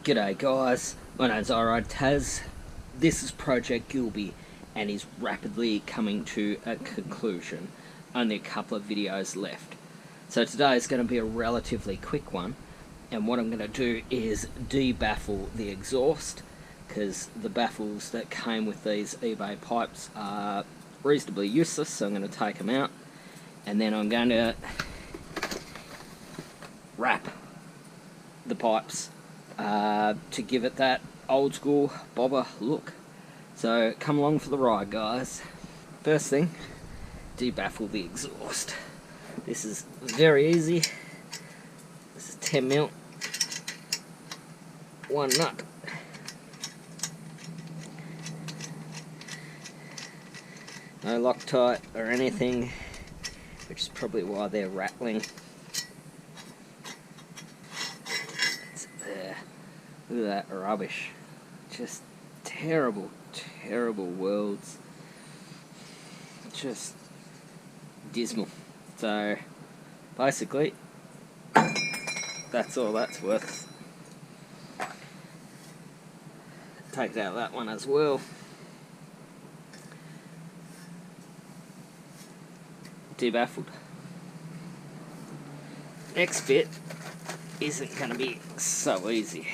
G'day guys, my name's Taz. This is Project Gilby and is rapidly coming to a conclusion. Only a couple of videos left. So today is going to be a relatively quick one, and what I'm going to do is de-baffle the exhaust, because the baffles that came with these eBay pipes are reasonably useless, so I'm going to take them out, and then I'm going to wrap the pipes to give it that old school bobber look. So come along for the ride, guys. First thing, de-baffle the exhaust. This is very easy. This is 10mm, one nut. No Loctite or anything, which is probably why they're rattling. It's there. Look at that rubbish. Just terrible, terrible worlds. Just dismal. So basically, that's all that's worth. Take out that one as well. De-baffled. Next bit isn't going to be so easy.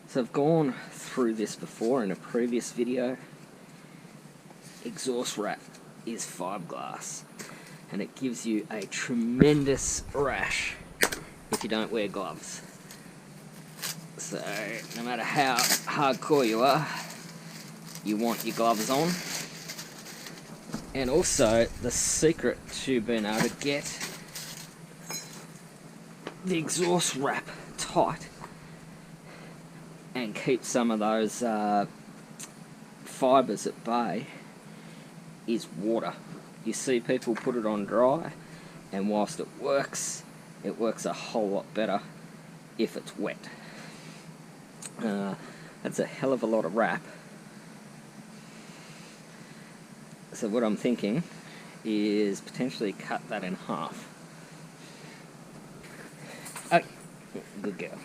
So I've gone through this before in a previous video. Exhaust wrap is fiberglass, and it gives you a tremendous rash if you don't wear gloves. So no matter how hardcore you are, you want your gloves on. And also, the secret to being able to get the exhaust wrap tight and keep some of those fibres at bay is water. You see people put it on dry, and whilst it works a whole lot better if it's wet. That's a hell of a lot of wrap. So what I'm thinking is potentially cut that in half. Oh, good girl.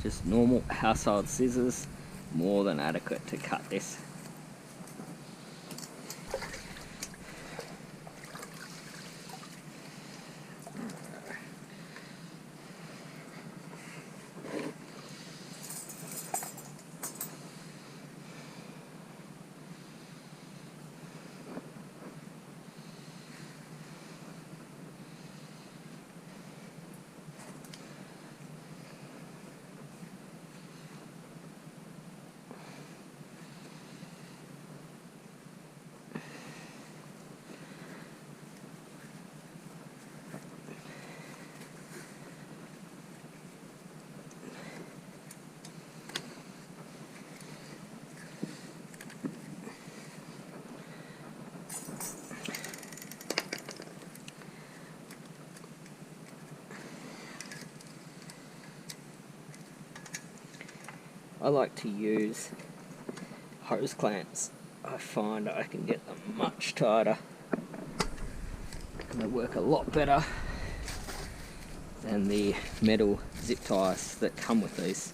Just normal household scissors, more than adequate to cut this. I like to use hose clamps. I find I can get them much tighter, and they work a lot better than the metal zip ties that come with these.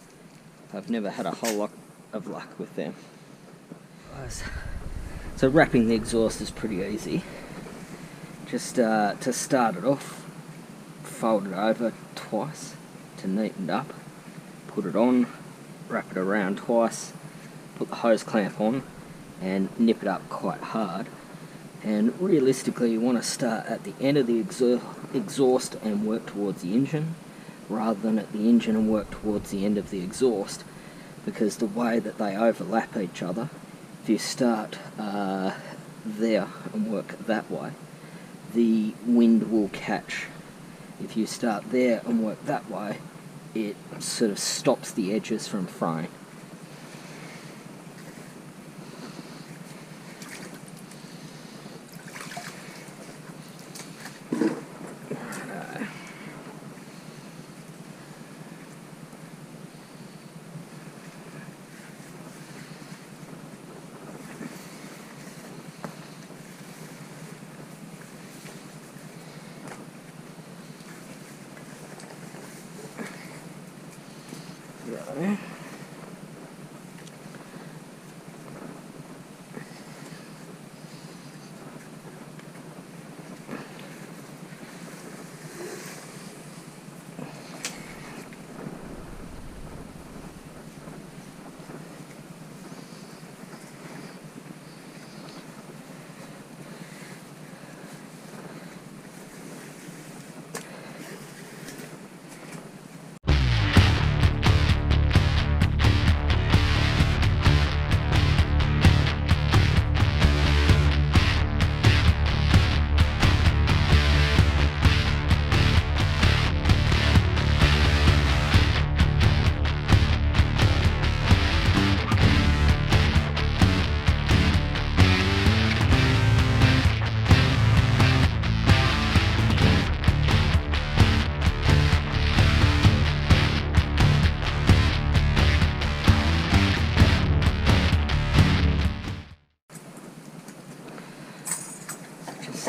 I've never had a whole lot of luck with them. So wrapping the exhaust is pretty easy. Just to start it off, fold it over twice to neaten it up, put it on, wrap it around twice, put the hose clamp on, and nip it up quite hard. And realistically, you want to start at the end of the exhaust and work towards the engine, rather than at the engine and work towards the end of the exhaust, because the way that they overlap each other, if you start there and work that way, the wind will catch. If you start there and work that way, it sort of stops the edges from fraying.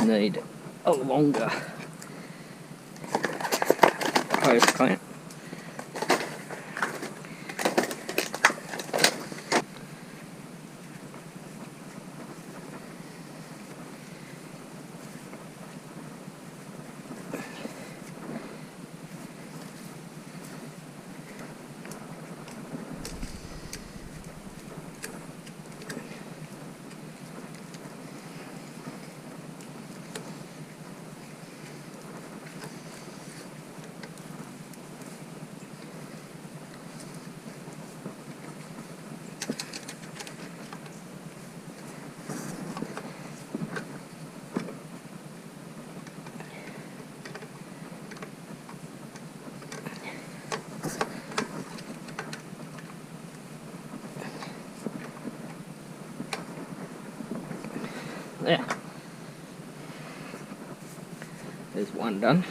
just need a longer hose clamp. There. There's one done.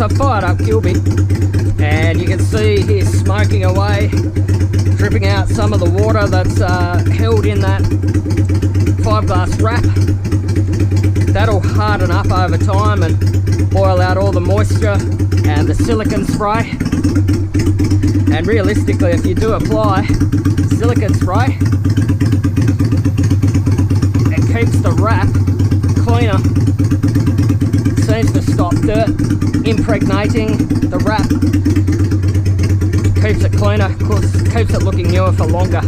So I've fired up Gilby, and you can see he's smoking away, dripping out some of the water that's held in that fiberglass wrap. That'll harden up over time and boil out all the moisture and the silicone spray. And realistically, if you do apply silicone spray, it keeps the wrap cleaner. Seems to stop dirt impregnating the wrap, keeps it cleaner, of course, keeps it looking newer for longer.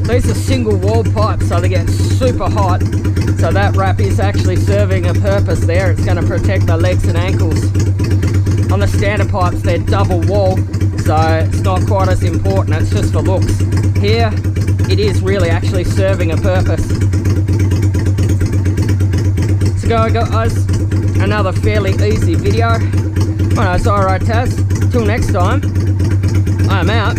These are single wall pipes, so they get super hot, so that wrap is actually serving a purpose there. It's going to protect the legs and ankles. On the standard pipes, they're double wall, so it's not quite as important, it's just for looks. Here it is really actually serving a purpose. So guys, another fairly easy video. My name's Taz. Till next time, I'm out.